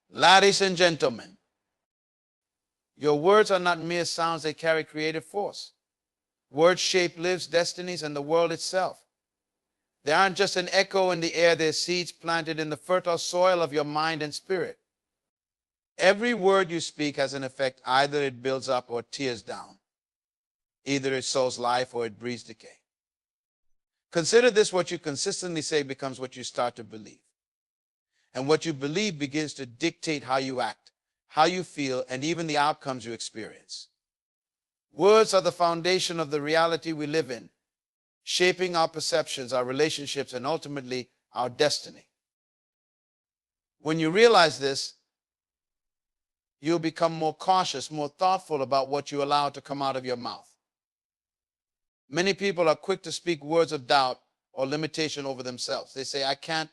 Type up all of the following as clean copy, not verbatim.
Ladies and gentlemen, your words are not mere sounds, they carry creative force. Words shape lives, destinies, and the world itself. They aren't just an echo in the air, they're seeds planted in the fertile soil of your mind and spirit. Every word you speak has an effect. Either it builds up or tears down. Either it sows life or it breeds decay. Consider this: what you consistently say becomes what you start to believe. And what you believe begins to dictate how you act, how you feel, and even the outcomes you experience. Words are the foundation of the reality we live in, shaping our perceptions, our relationships, and ultimately our destiny. When you realize this, you'll become more cautious, more thoughtful about what you allow to come out of your mouth. Many people are quick to speak words of doubt or limitation over themselves. They say, I can't,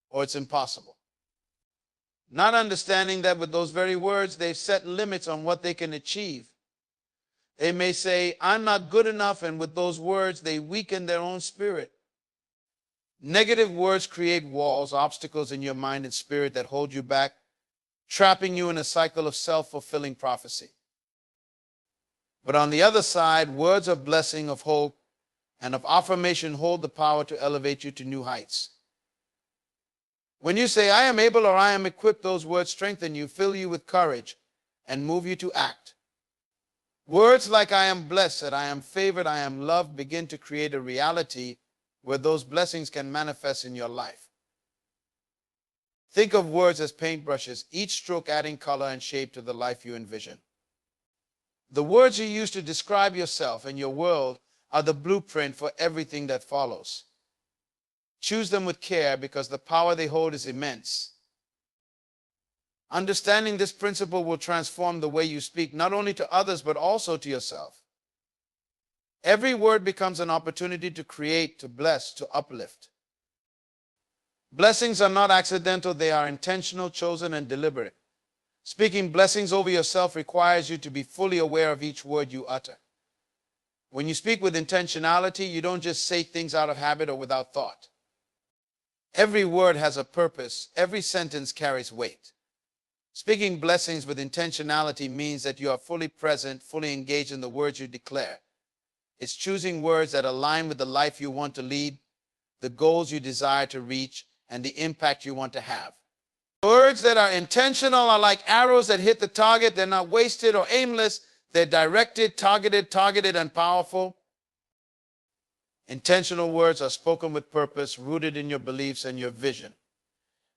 or it's impossible. Not understanding that with those very words, they've set limits on what they can achieve. They may say, I'm not good enough, and with those words, they weaken their own spirit. Negative words create walls, obstacles in your mind and spirit that hold you back, trapping you in a cycle of self-fulfilling prophecy. But on the other side, words of blessing, of hope, and of affirmation hold the power to elevate you to new heights. When you say, I am able or I am equipped, those words strengthen you, fill you with courage, and move you to act. Words like I am blessed, that I am favored, I am loved, begin to create a reality where those blessings can manifest in your life. Think of words as paintbrushes, each stroke adding color and shape to the life you envision. The words you use to describe yourself and your world are the blueprint for everything that follows. Choose them with care because the power they hold is immense. Understanding this principle will transform the way you speak, not only to others, but also to yourself. Every word becomes an opportunity to create, to bless, to uplift. Blessings are not accidental, they are intentional, chosen, and deliberate. Speaking blessings over yourself requires you to be fully aware of each word you utter. When you speak with intentionality, you don't just say things out of habit or without thought. Every word has a purpose. Every sentence carries weight. Speaking blessings with intentionality means that you are fully present, fully engaged in the words you declare. It's choosing words that align with the life you want to lead, the goals you desire to reach, and the impact you want to have. Words that are intentional are like arrows that hit the target. They're not wasted or aimless. They're directed, targeted, and powerful. Intentional words are spoken with purpose, rooted in your beliefs and your vision.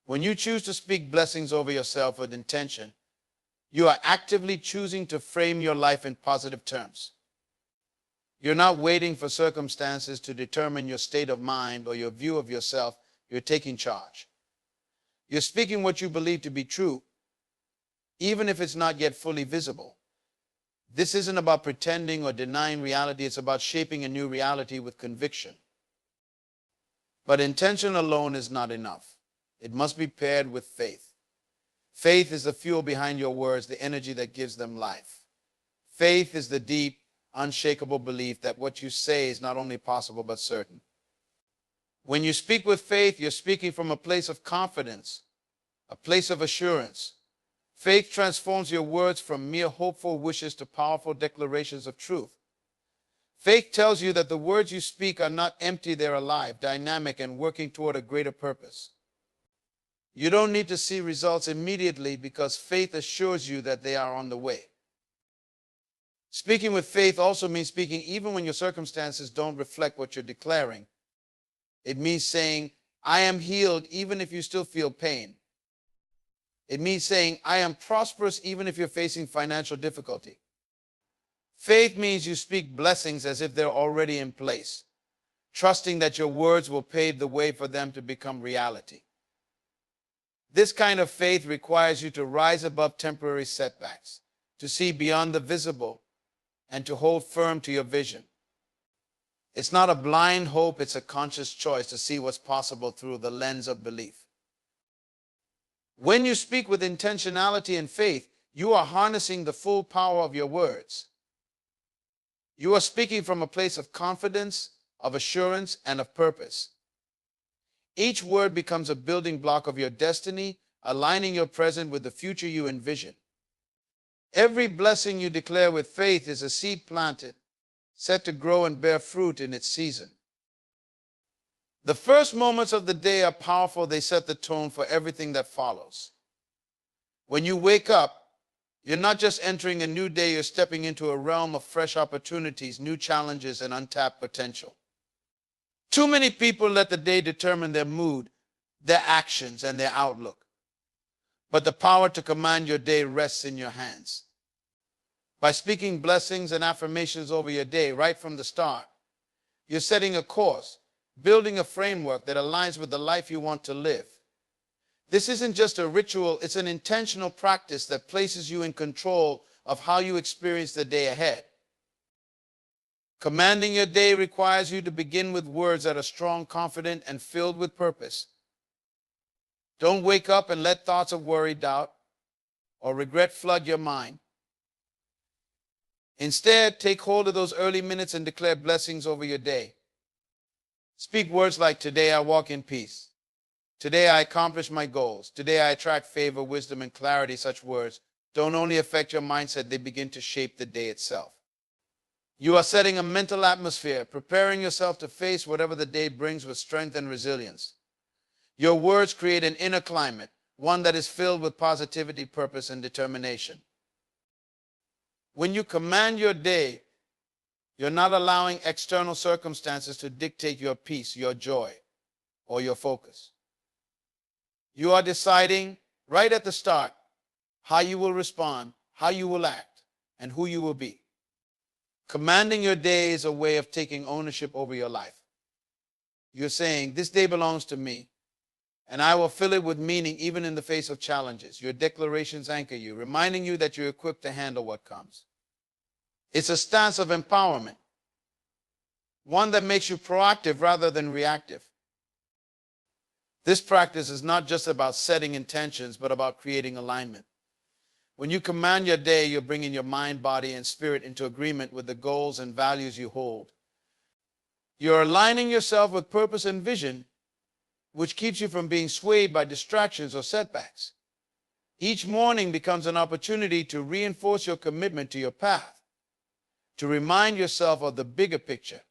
When you choose to speak blessings over yourself with intention, you are actively choosing to frame your life in positive terms. You're not waiting for circumstances to determine your state of mind or your view of yourself. You're taking charge. You're speaking what you believe to be true, even if it's not yet fully visible. This isn't about pretending or denying reality. It's about shaping a new reality with conviction. But intention alone is not enough. It must be paired with faith. Faith is the fuel behind your words, the energy that gives them life. Faith is the deep, unshakable belief that what you say is not only possible but certain. When you speak with faith, you're speaking from a place of confidence, a place of assurance. Faith transforms your words from mere hopeful wishes to powerful declarations of truth. Faith tells you that the words you speak are not empty, they're alive, dynamic, and working toward a greater purpose. You don't need to see results immediately because faith assures you that they are on the way. Speaking with faith also means speaking even when your circumstances don't reflect what you're declaring. It means saying, I am healed even if you still feel pain. It means saying, I am prosperous even if you're facing financial difficulty. Faith means you speak blessings as if they're already in place, trusting that your words will pave the way for them to become reality. This kind of faith requires you to rise above temporary setbacks, to see beyond the visible, and to hold firm to your vision. It's not a blind hope, it's a conscious choice to see what's possible through the lens of belief. When you speak with intentionality and faith, you are harnessing the full power of your words. You are speaking from a place of confidence, of assurance, and of purpose. Each word becomes a building block of your destiny, aligning your present with the future you envision. Every blessing you declare with faith is a seed planted, set to grow and bear fruit in its season. The first moments of the day are powerful. They set the tone for everything that follows. When you wake up, you're not just entering a new day, you're stepping into a realm of fresh opportunities, new challenges, and untapped potential. Too many people let the day determine their mood, their actions, and their outlook. But the power to command your day rests in your hands. By speaking blessings and affirmations over your day right from the start, you're setting a course, building a framework that aligns with the life you want to live. This isn't just a ritual, it's an intentional practice that places you in control of how you experience the day ahead. Commanding your day requires you to begin with words that are strong, confident, and filled with purpose. Don't wake up and let thoughts of worry, doubt, or regret flood your mind. Instead, take hold of those early minutes and declare blessings over your day. Speak words like, today I walk in peace. Today I accomplish my goals. Today I attract favor, wisdom, and clarity. Such words don't only affect your mindset, they begin to shape the day itself. You are setting a mental atmosphere, preparing yourself to face whatever the day brings with strength and resilience. Your words create an inner climate, one that is filled with positivity, purpose, and determination. When you command your day, you're not allowing external circumstances to dictate your peace, your joy, or your focus. You are deciding right at the start how you will respond, how you will act, and who you will be. Commanding your day is a way of taking ownership over your life. You're saying, this day belongs to me, and I will fill it with meaning even in the face of challenges. Your declarations anchor you, reminding you that you're equipped to handle what comes. It's a stance of empowerment, one that makes you proactive rather than reactive. This practice is not just about setting intentions, but about creating alignment. When you command your day, you're bringing your mind, body, and spirit into agreement with the goals and values you hold. You're aligning yourself with purpose and vision, which keeps you from being swayed by distractions or setbacks. Each morning becomes an opportunity to reinforce your commitment to your path, to remind yourself of the bigger picture.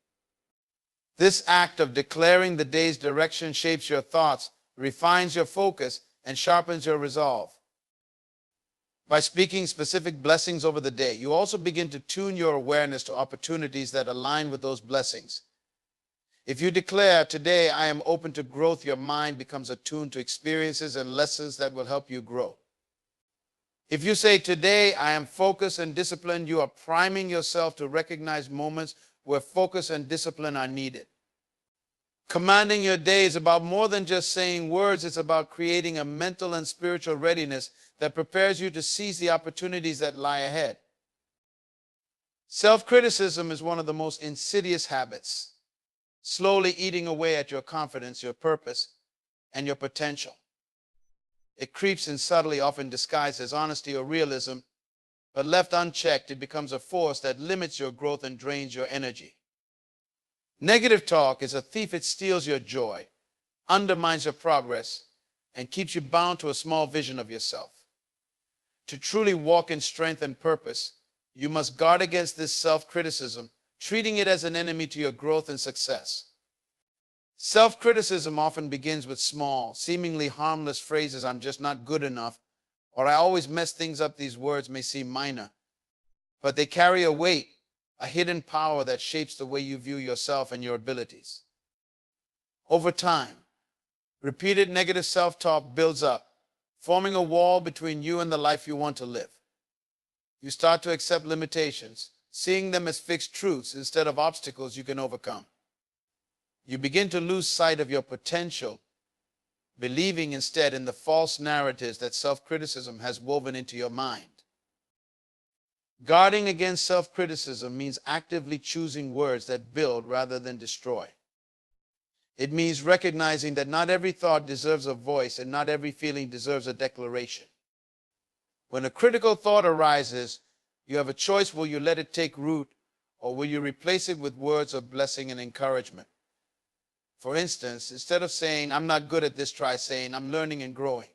This act of declaring the day's direction shapes your thoughts, refines your focus, and sharpens your resolve. By speaking specific blessings over the day, you also begin to tune your awareness to opportunities that align with those blessings. If you declare, today I am open to growth, your mind becomes attuned to experiences and lessons that will help you grow. If you say, today I am focused and disciplined, you are priming yourself to recognize moments where focus and discipline are needed. Commanding your day is about more than just saying words. It's about creating a mental and spiritual readiness that prepares you to seize the opportunities that lie ahead. Self-criticism is one of the most insidious habits, slowly eating away at your confidence, your purpose, and your potential. It creeps in subtly, often disguised as honesty or realism, but left unchecked, it becomes a force that limits your growth and drains your energy. Negative talk is a thief. It steals your joy, undermines your progress, and keeps you bound to a small vision of yourself. To truly walk in strength and purpose, you must guard against this self-criticism, treating it as an enemy to your growth and success. Self-criticism often begins with small, seemingly harmless phrases. I'm just not good enough, or I always mess things up. These words may seem minor, but they carry a weight, a hidden power that shapes the way you view yourself and your abilities. Over time, repeated negative self-talk builds up, forming a wall between you and the life you want to live. You start to accept limitations, seeing them as fixed truths instead of obstacles you can overcome. You begin to lose sight of your potential, believing instead in the false narratives that self-criticism has woven into your mind. Guarding against self-criticism means actively choosing words that build rather than destroy. It means recognizing that not every thought deserves a voice and not every feeling deserves a declaration. When a critical thought arises, you have a choice. Will you let it take root, or will you replace it with words of blessing and encouragement? For instance, instead of saying, I'm not good at this, try saying, I'm learning and growing.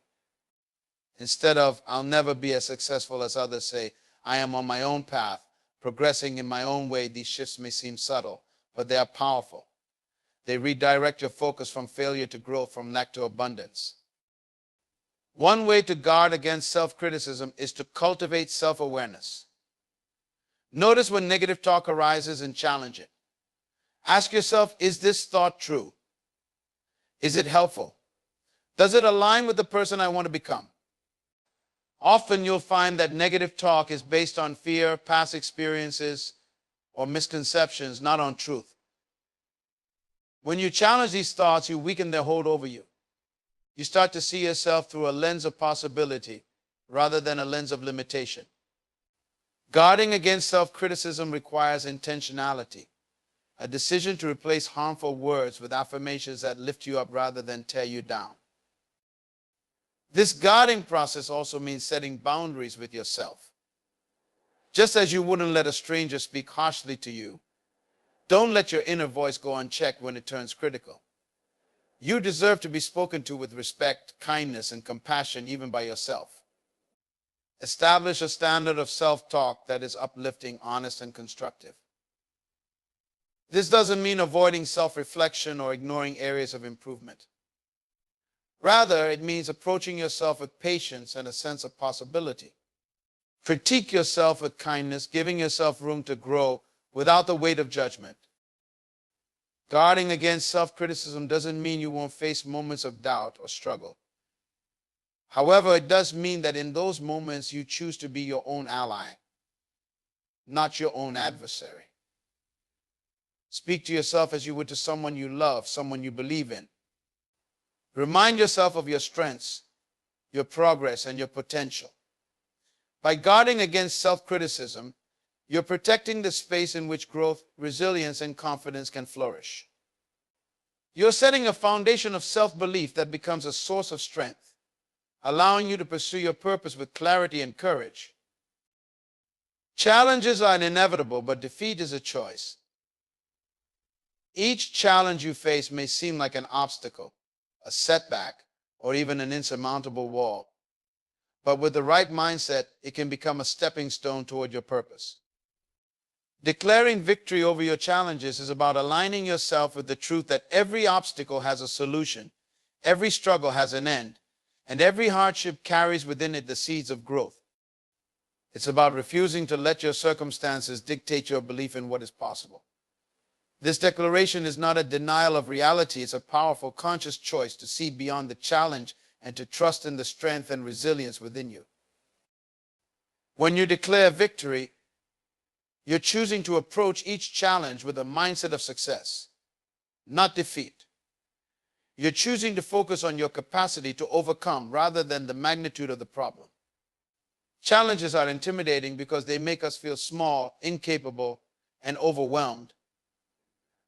Instead of, I'll never be as successful as others, say, I am on my own path, progressing in my own way. These shifts may seem subtle, but they are powerful. They redirect your focus from failure to growth, from lack to abundance. One way to guard against self-criticism is to cultivate self-awareness. Notice when negative talk arises and challenge it. Ask yourself, is this thought true? Is it helpful? Does it align with the person I want to become? Often you'll find that negative talk is based on fear, past experiences, or misconceptions, not on truth. When you challenge these thoughts, you weaken their hold over you. You start to see yourself through a lens of possibility rather than a lens of limitation. Guarding against self-criticism requires intentionality, a decision to replace harmful words with affirmations that lift you up rather than tear you down. This guarding process also means setting boundaries with yourself. Just as you wouldn't let a stranger speak harshly to you, don't let your inner voice go unchecked when it turns critical. You deserve to be spoken to with respect, kindness, and compassion, even by yourself. Establish a standard of self-talk that is uplifting, honest, and constructive. This doesn't mean avoiding self-reflection or ignoring areas of improvement. Rather, it means approaching yourself with patience and a sense of possibility. Critique yourself with kindness, giving yourself room to grow without the weight of judgment. Guarding against self-criticism doesn't mean you won't face moments of doubt or struggle. However, it does mean that in those moments you choose to be your own ally, not your own adversary. Speak to yourself as you would to someone you love, someone you believe in. Remind yourself of your strengths, your progress, and your potential. By guarding against self-criticism, you're protecting the space in which growth, resilience, and confidence can flourish. You're setting a foundation of self-belief that becomes a source of strength, allowing you to pursue your purpose with clarity and courage. Challenges are inevitable, but defeat is a choice. Each challenge you face may seem like an obstacle, a setback, or even an insurmountable wall. But with the right mindset, it can become a stepping stone toward your purpose. Declaring victory over your challenges is about aligning yourself with the truth that every obstacle has a solution, every struggle has an end, and every hardship carries within it the seeds of growth. It's about refusing to let your circumstances dictate your belief in what is possible. This declaration is not a denial of reality. It's a powerful, conscious choice to see beyond the challenge and to trust in the strength and resilience within you. When you declare victory, you're choosing to approach each challenge with a mindset of success, not defeat. You're choosing to focus on your capacity to overcome rather than the magnitude of the problem. Challenges are intimidating because they make us feel small, incapable, and overwhelmed.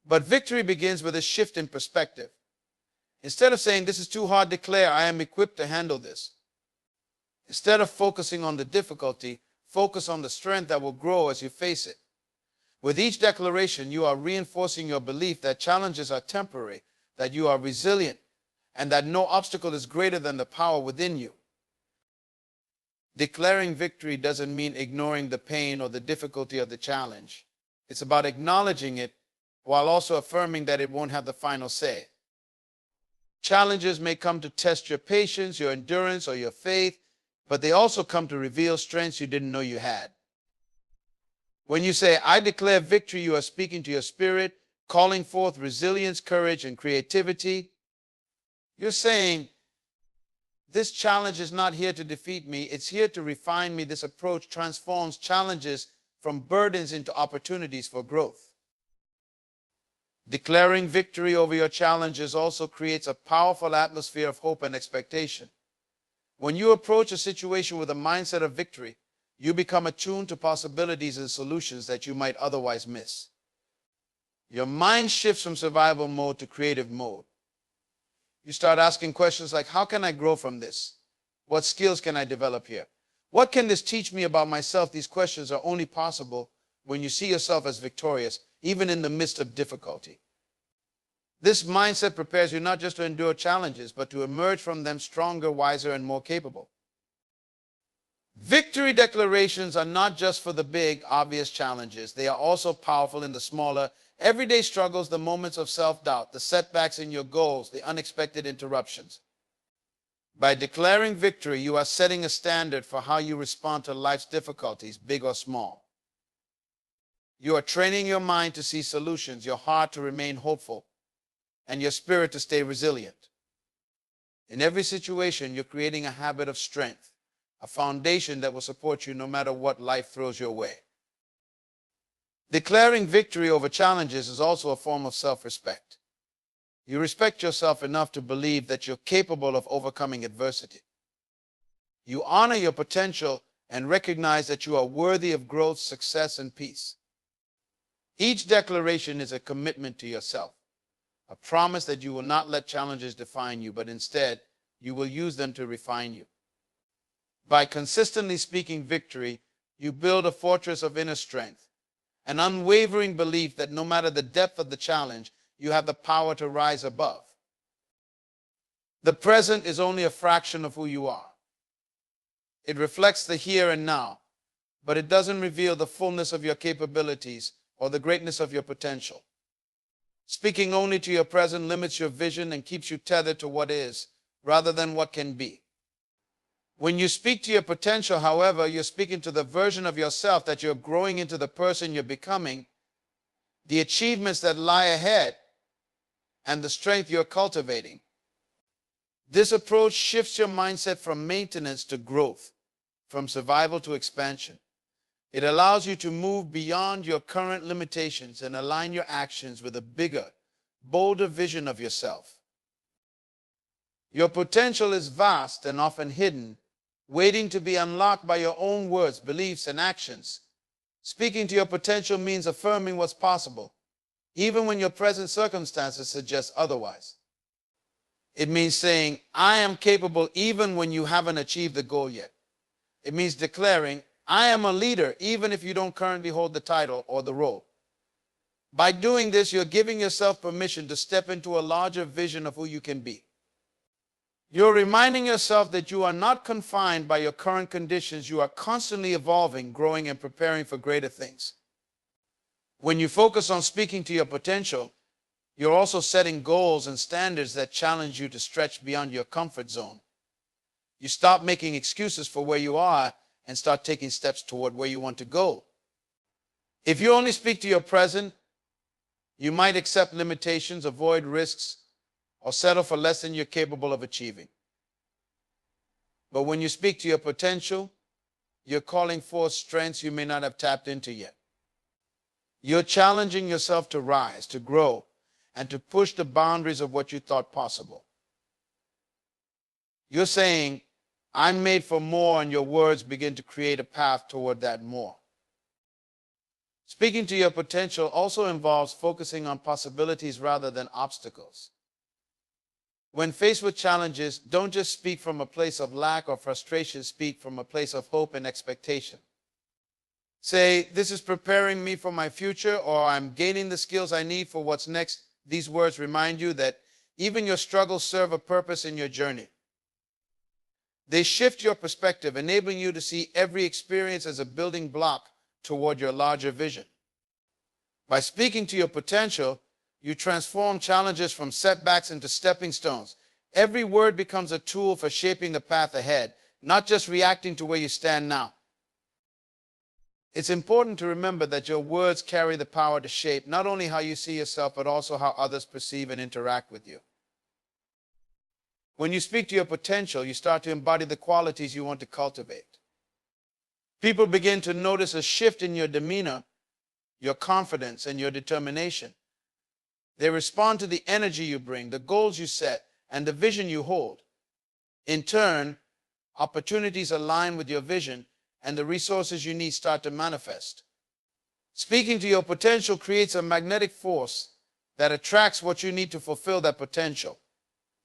But victory begins with a shift in perspective. Instead of saying, this is too hard, declare, I am equipped to handle this. Instead of focusing on the difficulty, focus on the strength that will grow as you face it. With each declaration, you are reinforcing your belief that challenges are temporary, that you are resilient, and that no obstacle is greater than the power within you. Declaring victory doesn't mean ignoring the pain or the difficulty of the challenge. It's about acknowledging it while also affirming that it won't have the final say. Challenges may come to test your patience, your endurance, or your faith, but they also come to reveal strengths you didn't know you had. When you say, I declare victory, you are speaking to your spirit, calling forth resilience, courage, and creativity. You're saying, this challenge is not here to defeat me, it's here to refine me. This approach transforms challenges from burdens into opportunities for growth. Declaring victory over your challenges also creates a powerful atmosphere of hope and expectation. When you approach a situation with a mindset of victory, you become attuned to possibilities and solutions that you might otherwise miss. Your mind shifts from survival mode to creative mode. You start asking questions like, how can I grow from this? What skills can I develop here? What can this teach me about myself? These questions are only possible when you see yourself as victorious, even in the midst of difficulty. This mindset prepares you not just to endure challenges, but to emerge from them stronger, wiser, and more capable. Victory declarations are not just for the big, obvious challenges. They are also powerful in the smaller, everyday struggles, the moments of self-doubt, the setbacks in your goals, the unexpected interruptions. By declaring victory, you are setting a standard for how you respond to life's difficulties, big or small. You are training your mind to see solutions, your heart to remain hopeful, and your spirit to stay resilient. In every situation, you're creating a habit of strength, a foundation that will support you no matter what life throws your way. Declaring victory over challenges is also a form of self-respect. You respect yourself enough to believe that you're capable of overcoming adversity. You honor your potential and recognize that you are worthy of growth, success, and peace. Each declaration is a commitment to yourself, a promise that you will not let challenges define you, but instead, you will use them to refine you. By consistently speaking victory, you build a fortress of inner strength, an unwavering belief that no matter the depth of the challenge, you have the power to rise above. The present is only a fraction of who you are. It reflects the here and now, but it doesn't reveal the fullness of your capabilities or the greatness of your potential. Speaking only to your present limits your vision and keeps you tethered to what is, rather than what can be. When you speak to your potential, however, you're speaking to the version of yourself that you're growing into, the person you're becoming, the achievements that lie ahead, and the strength you're cultivating. This approach shifts your mindset from maintenance to growth, from survival to expansion. It allows you to move beyond your current limitations and align your actions with a bigger, bolder vision of yourself. Your potential is vast and often hidden, waiting to be unlocked by your own words, beliefs, and actions. Speaking to your potential means affirming what's possible, even when your present circumstances suggest otherwise. It means saying, I am capable even when you haven't achieved the goal yet. It means declaring, I am a leader even if you don't currently hold the title or the role. By doing this, you're giving yourself permission to step into a larger vision of who you can be. You're reminding yourself that you are not confined by your current conditions. You are constantly evolving, growing, and preparing for greater things. When you focus on speaking to your potential, you're also setting goals and standards that challenge you to stretch beyond your comfort zone. You stop making excuses for where you are and start taking steps toward where you want to go. If you only speak to your present, you might accept limitations, avoid risks, or settle for less than you're capable of achieving. But when you speak to your potential, you're calling forth strengths you may not have tapped into yet. You're challenging yourself to rise, to grow, and to push the boundaries of what you thought possible. You're saying, I'm made for more, and your words begin to create a path toward that more. Speaking to your potential also involves focusing on possibilities rather than obstacles. When faced with challenges, don't just speak from a place of lack or frustration, speak from a place of hope and expectation. Say, this is preparing me for my future, or I'm gaining the skills I need for what's next. These words remind you that even your struggles serve a purpose in your journey. They shift your perspective, enabling you to see every experience as a building block toward your larger vision. By speaking to your potential, you transform challenges from setbacks into stepping stones. Every word becomes a tool for shaping the path ahead, not just reacting to where you stand now. It's important to remember that your words carry the power to shape not only how you see yourself, but also how others perceive and interact with you. When you speak to your potential, you start to embody the qualities you want to cultivate. People begin to notice a shift in your demeanor, your confidence, and your determination. They respond to the energy you bring, the goals you set, and the vision you hold. In turn, opportunities align with your vision, and the resources you need start to manifest. Speaking to your potential creates a magnetic force that attracts what you need to fulfill that potential.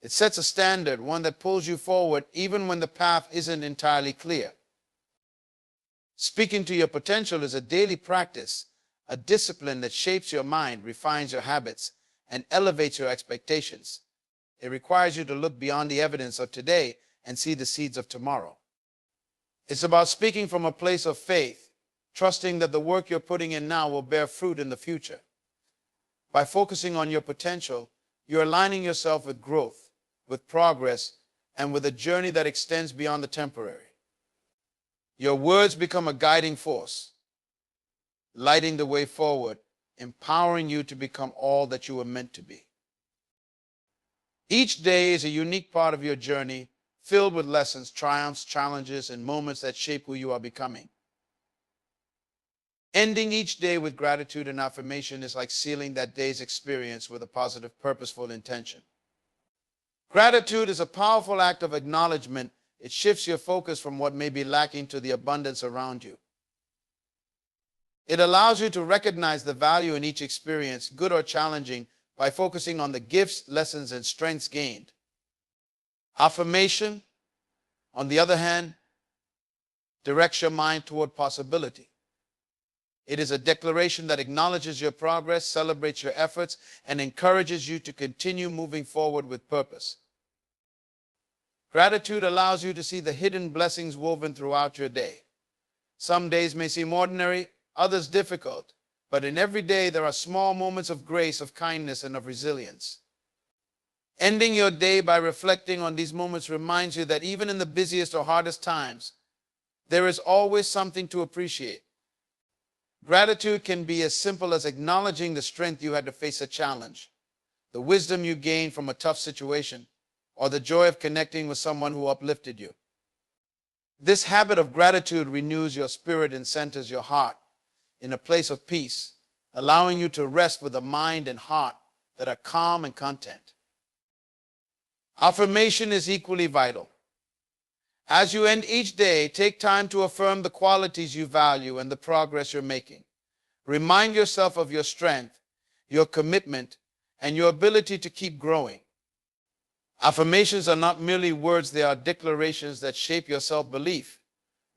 It sets a standard, one that pulls you forward even when the path isn't entirely clear. Speaking to your potential is a daily practice, a discipline that shapes your mind, refines your habits, and elevates your expectations. It requires you to look beyond the evidence of today and see the seeds of tomorrow. It's about speaking from a place of faith, trusting that the work you're putting in now will bear fruit in the future. By focusing on your potential, you're aligning yourself with growth, with progress, and with a journey that extends beyond the temporary. Your words become a guiding force, lighting the way forward, empowering you to become all that you were meant to be. Each day is a unique part of your journey, filled with lessons, triumphs, challenges, and moments that shape who you are becoming. Ending each day with gratitude and affirmation is like sealing that day's experience with a positive, purposeful intention. Gratitude is a powerful act of acknowledgement. It shifts your focus from what may be lacking to the abundance around you. It allows you to recognize the value in each experience, good or challenging, by focusing on the gifts, lessons, and strengths gained. Affirmation, on the other hand, directs your mind toward possibility. It is a declaration that acknowledges your progress, celebrates your efforts, and encourages you to continue moving forward with purpose. Gratitude allows you to see the hidden blessings woven throughout your day. Some days may seem ordinary, others difficult, but in every day there are small moments of grace, of kindness, and of resilience. Ending your day by reflecting on these moments reminds you that even in the busiest or hardest times, there is always something to appreciate. Gratitude can be as simple as acknowledging the strength you had to face a challenge, the wisdom you gained from a tough situation, or the joy of connecting with someone who uplifted you. This habit of gratitude renews your spirit and centers your heart in a place of peace, allowing you to rest with a mind and heart that are calm and content. Affirmation is equally vital. As you end each day, take time to affirm the qualities you value and the progress you're making. Remind yourself of your strength, your commitment, and your ability to keep growing. Affirmations are not merely words, they are declarations that shape your self-belief,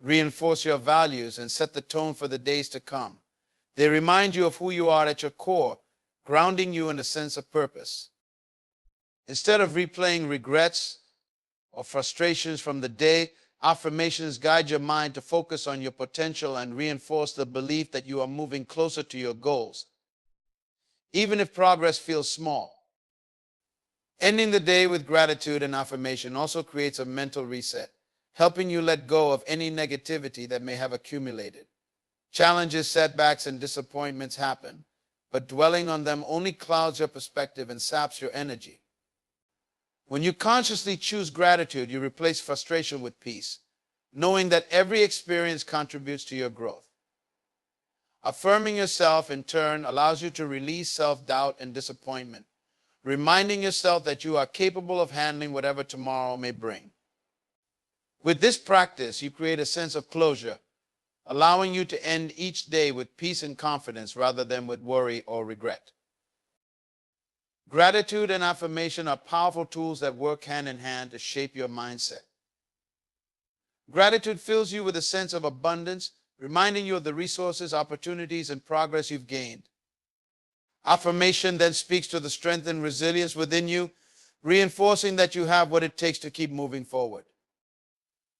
reinforce your values, and set the tone for the days to come. They remind you of who you are at your core, grounding you in a sense of purpose. Instead of replaying regrets or frustrations from the day, affirmations guide your mind to focus on your potential and reinforce the belief that you are moving closer to your goals, even if progress feels small. Ending the day with gratitude and affirmation also creates a mental reset, helping you let go of any negativity that may have accumulated. Challenges, setbacks, and disappointments happen, but dwelling on them only clouds your perspective and saps your energy. When you consciously choose gratitude, you replace frustration with peace, knowing that every experience contributes to your growth. Affirming yourself, in turn, allows you to release self-doubt and disappointment, reminding yourself that you are capable of handling whatever tomorrow may bring. With this practice, you create a sense of closure, allowing you to end each day with peace and confidence rather than with worry or regret. Gratitude and affirmation are powerful tools that work hand in hand to shape your mindset. Gratitude fills you with a sense of abundance, reminding you of the resources, opportunities, and progress you've gained. Affirmation then speaks to the strength and resilience within you, reinforcing that you have what it takes to keep moving forward.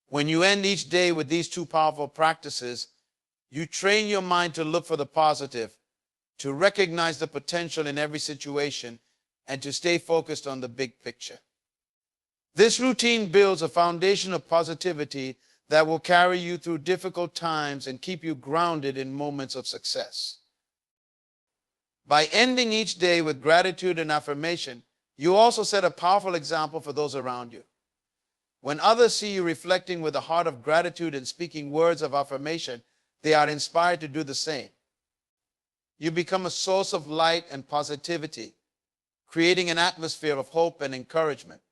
When you end each day with these two powerful practices, you train your mind to look for the positive, to recognize the potential in every situation, and to stay focused on the big picture. This routine builds a foundation of positivity that will carry you through difficult times and keep you grounded in moments of success. By ending each day with gratitude and affirmation, you also set a powerful example for those around you. When others see you reflecting with a heart of gratitude and speaking words of affirmation, they are inspired to do the same. You become a source of light and positivity, creating an atmosphere of hope and encouragement.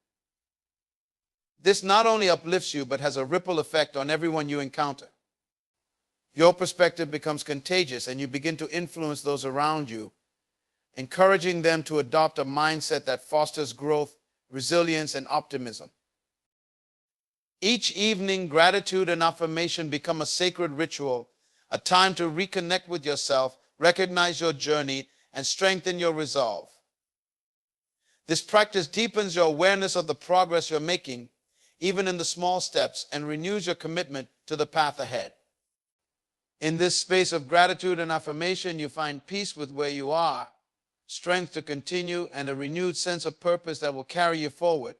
This not only uplifts you, but has a ripple effect on everyone you encounter. Your perspective becomes contagious, and you begin to influence those around you, encouraging them to adopt a mindset that fosters growth, resilience, and optimism. Each evening, gratitude and affirmation become a sacred ritual, a time to reconnect with yourself, recognize your journey, and strengthen your resolve. This practice deepens your awareness of the progress you're making, even in the small steps, and renews your commitment to the path ahead. In this space of gratitude and affirmation, you find peace with where you are, strength to continue, and a renewed sense of purpose that will carry you forward